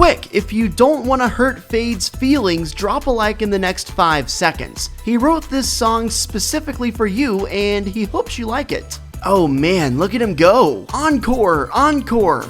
Quick, if you don't want to hurt Fade's feelings, drop a like in the next 5 seconds. He wrote this song specifically for you, and he hopes you like it. Oh man, look at him go! Encore! Encore!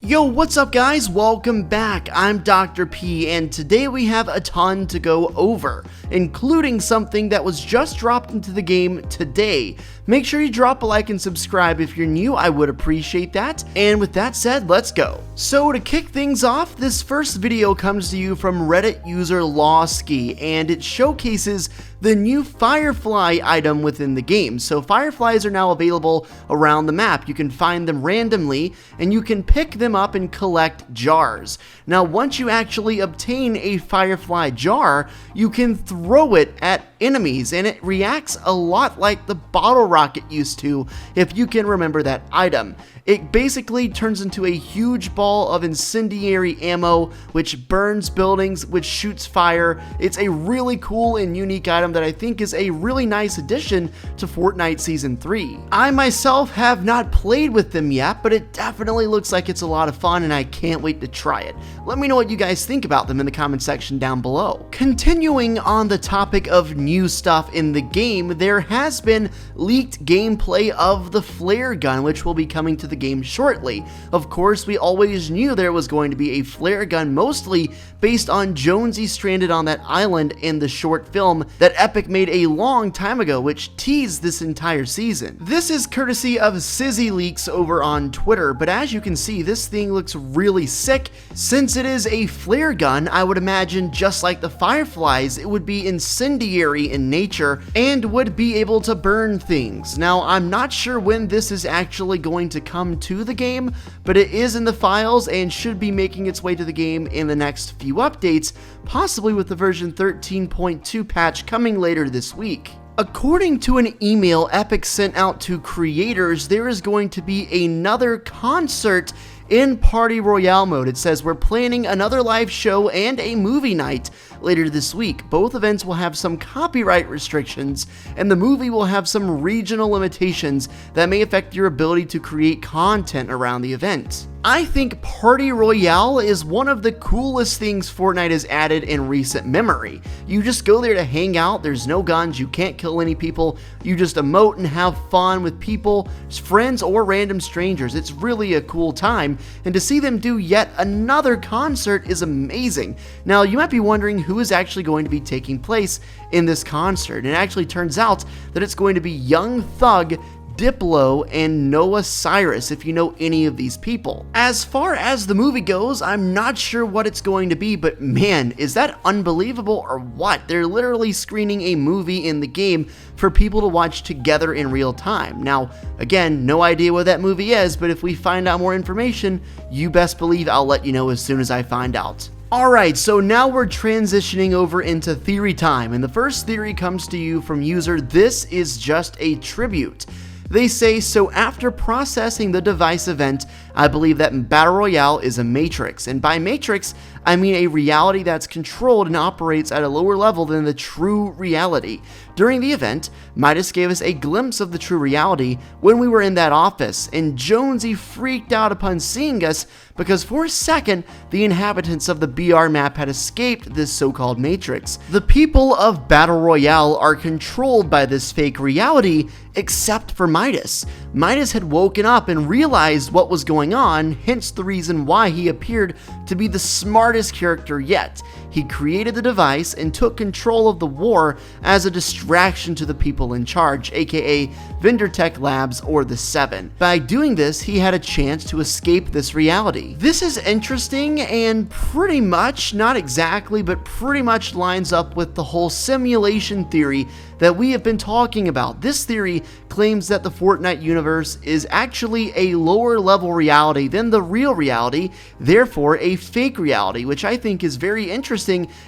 Yo, what's up guys? Welcome back. I'm Dr. P, and today we have a ton to go over, including something that was just dropped into the game today. Make sure you drop a like and subscribe if you're new, I would appreciate that. And with that said, let's go. So to kick things off, this first video comes to you from Reddit user Lawski, and it showcases the new firefly item within the game. So fireflies are now available around the map. You can find them randomly, and you can pick them up and collect jars. Now, once you actually obtain a firefly jar, you can throw it at enemies, and it reacts a lot like the bottle rocket used to, if you can remember that item. It basically turns into a huge ball of incendiary ammo, which burns buildings, which shoots fire. It's a really cool and unique item that I think is a really nice addition to Fortnite Season 3. I myself have not played with them yet, but it definitely looks like it's a lot of fun, and I can't wait to try it. Let me know what you guys think about them in the comment section down below. Continuing on the topic of new stuff in the game, there has been leaked gameplay of the flare gun, which will be coming to the game shortly. Of course, we always knew there was going to be a flare gun, mostly based on Jonesy stranded on that island in the short film that Epic made a long time ago, which teased this entire season. This is courtesy of Sizzy Leaks over on Twitter, but as you can see, this thing looks really sick. Since it is a flare gun, I would imagine just like the fireflies, it would be incendiary in nature and would be able to burn things. Now, I'm not sure when this is actually going to come to the game, but it is in the files and should be making its way to the game in the next few updates, possibly with the version 13.2 patch coming later this week. According to an email Epic sent out to creators, there is going to be another concert in Party Royale mode. It says, we're planning another live show and a movie night later this week. Both events will have some copyright restrictions, and the movie will have some regional limitations that may affect your ability to create content around the event. I think Party Royale is one of the coolest things Fortnite has added in recent memory. You just go there to hang out, there's no guns, you can't kill any people, you just emote and have fun with people, friends or random strangers. It's really a cool time, and to see them do yet another concert is amazing. Now, you might be wondering who is actually going to be taking place in this concert, and it actually turns out that it's going to be Young Thug, Diplo, and Noah Cyrus, if you know any of these people. As far as the movie goes, I'm not sure what it's going to be, but man, is that unbelievable or what? They're literally screening a movie in the game for people to watch together in real time. Now, again, no idea what that movie is, but if we find out more information, you best believe I'll let you know as soon as I find out. Alright, so now we're transitioning over into theory time, and the first theory comes to you from user This Is Just a Tribute. They say, so after processing the device event, I believe that Battle Royale is a matrix, and by matrix, I mean a reality that's controlled and operates at a lower level than the true reality. During the event, Midas gave us a glimpse of the true reality when we were in that office, and Jonesy freaked out upon seeing us because for a second, the inhabitants of the BR map had escaped this so-called matrix. The people of Battle Royale are controlled by this fake reality, except for Midas. Midas had woken up and realized what was going on, hence the reason why he appeared to be the smartest character yet. He created the device and took control of the war as a distraction to the people in charge, aka Vendor Tech Labs or the Seven. By doing this, he had a chance to escape this reality. This is interesting and pretty much, not exactly, but pretty much lines up with the whole simulation theory that we have been talking about. This theory claims that the Fortnite universe is actually a lower level reality than the real reality, therefore a fake reality, which I think is very interesting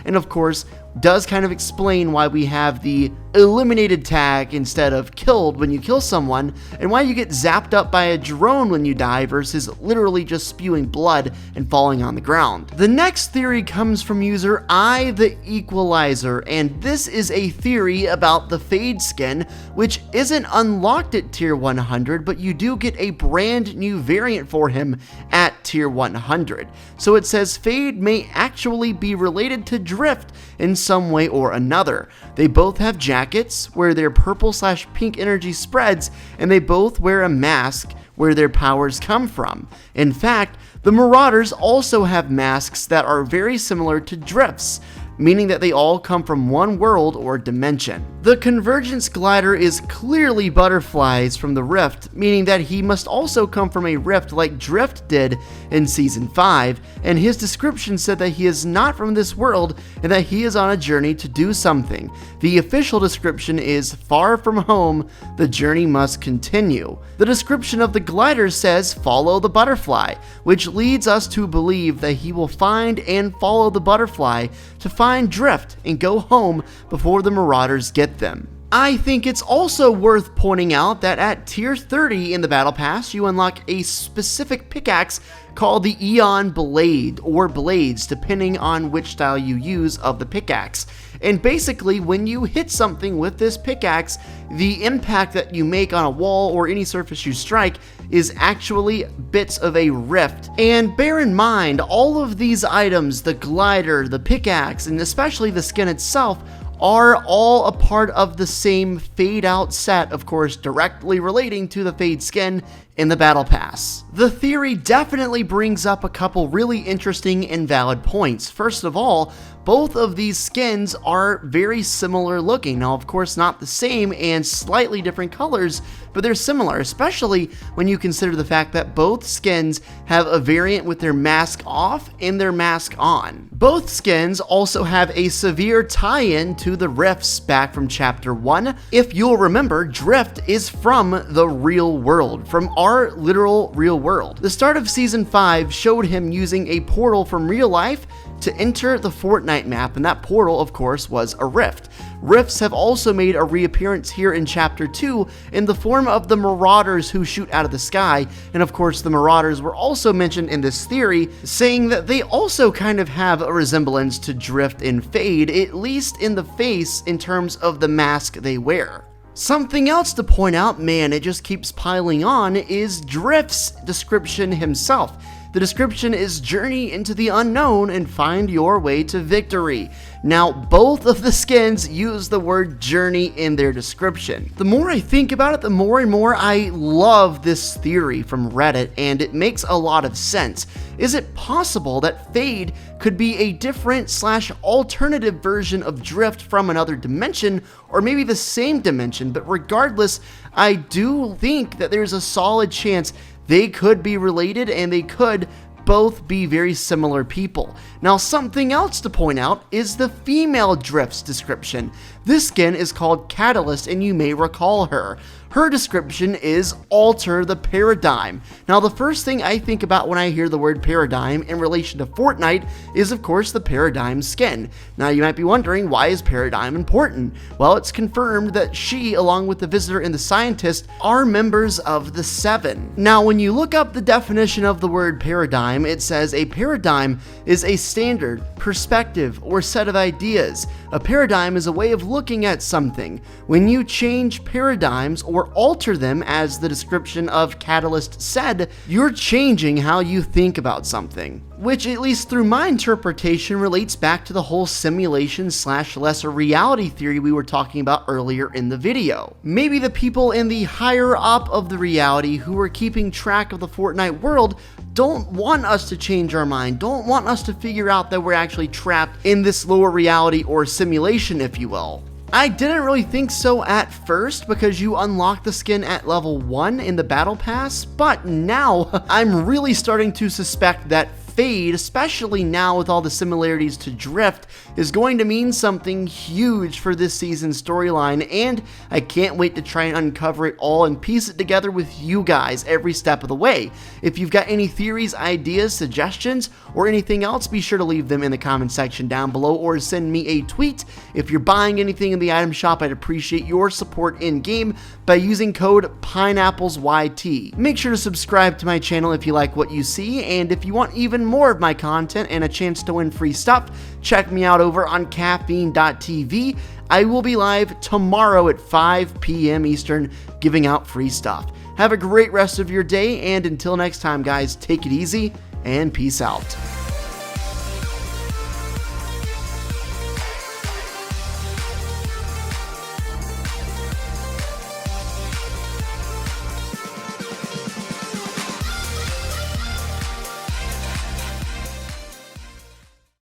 and of course does kind of explain why we have the eliminated tag instead of killed when you kill someone, and why you get zapped up by a drone when you die versus literally just spewing blood and falling on the ground. The next theory comes from user I the Equalizer, and this is a theory about the Fade skin, which isn't unlocked at tier 100, but you do get a brand new variant for him at tier 100. So it says Fade may actually be related to Drift in some way or another. They both have jackets where their purple/pink energy spreads, and they both wear a mask where their powers come from. In fact, the Marauders also have masks that are very similar to Drift's, meaning that they all come from one world or dimension. The Convergence glider is clearly Butterfly's from the Rift, meaning that he must also come from a rift like Drift did in Season 5, and his description said that he is not from this world and that he is on a journey to do something. The official description is far from home, the journey must continue. The description of the glider says follow the butterfly, which leads us to believe that he will find and follow the butterfly to find Drift and go home before the Marauders get them. I think it's also worth pointing out that at tier 30 in the Battle Pass, you unlock a specific pickaxe called the Eon Blade, or Blades, depending on which style you use of the pickaxe. And basically, when you hit something with this pickaxe, the impact that you make on a wall or any surface you strike is actually bits of a rift. And bear in mind, all of these items, the glider, the pickaxe, and especially the skin itself, are all a part of the same Fade Out set, of course directly relating to the Fade skin in the Battle Pass. The theory definitely brings up a couple really interesting and valid points. First of all, both of these skins are very similar looking. Now, of course, not the same and slightly different colors, but they're similar, especially when you consider the fact that both skins have a variant with their mask off and their mask on. Both skins also have a severe tie-in to the rifts back from Chapter 1. If you'll remember, Drift is from the real world, from our literal real world. The start of Season 5 showed him using a portal from real life to enter the Fortnite map, and that portal, of course, was a rift. Rifts have also made a reappearance here in Chapter 2 in the form of the Marauders who shoot out of the sky, and of course the Marauders were also mentioned in this theory, saying that they also kind of have a resemblance to Drift and Fade, at least in the face in terms of the mask they wear. Something else to point out, man, it just keeps piling on, is Drift's description himself. The description is journey into the unknown and find your way to victory. Now, both of the skins use the word journey in their description. The more I think about it, the more and more I love this theory from Reddit, and it makes a lot of sense. Is it possible that Fade could be a different/alternative version of Drift from another dimension, or maybe the same dimension? But regardless, I do think that there's a solid chance they could be related, and they could both be very similar people. Now, something else to point out is the female Drift's description. This skin is called Catalyst, and you may recall her. Her description is alter the paradigm. Now, the first thing I think about when I hear the word paradigm in relation to Fortnite is, of course, the paradigm skin. Now, you might be wondering, why is paradigm important? Well, it's confirmed that she, along with the visitor and the scientist, are members of the Seven. Now, when you look up the definition of the word paradigm, it says a paradigm is a standard, perspective, or set of ideas. A paradigm is a way of looking at something. When you change paradigms or alter them, as the description of Catalyst said, you're changing how you think about something. Which, at least through my interpretation, relates back to the whole simulation/lesser reality theory we were talking about earlier in the video. Maybe the people in the higher up of the reality who are keeping track of the Fortnite world don't want us to change our mind, don't want us to figure out that we're actually trapped in this lower reality or simulation, if you will. I didn't really think so at first because you unlock the skin at level 1 in the Battle Pass, but now I'm really starting to suspect that Fade, especially now with all the similarities to Drift, is going to mean something huge for this season's storyline, and I can't wait to try and uncover it all and piece it together with you guys every step of the way. If you've got any theories, ideas, suggestions, or anything else, be sure to leave them in the comment section down below or send me a tweet. If you're buying anything in the item shop, I'd appreciate your support in-game by using code PineapplezYT. Make sure to subscribe to my channel if you like what you see, and if you want even more of my content and a chance to win free stuff, check me out over on caffeine.tv. I will be live tomorrow at 5 p.m. Eastern giving out free stuff. Have a great rest of your day, and until next time, guys, take it easy and peace out.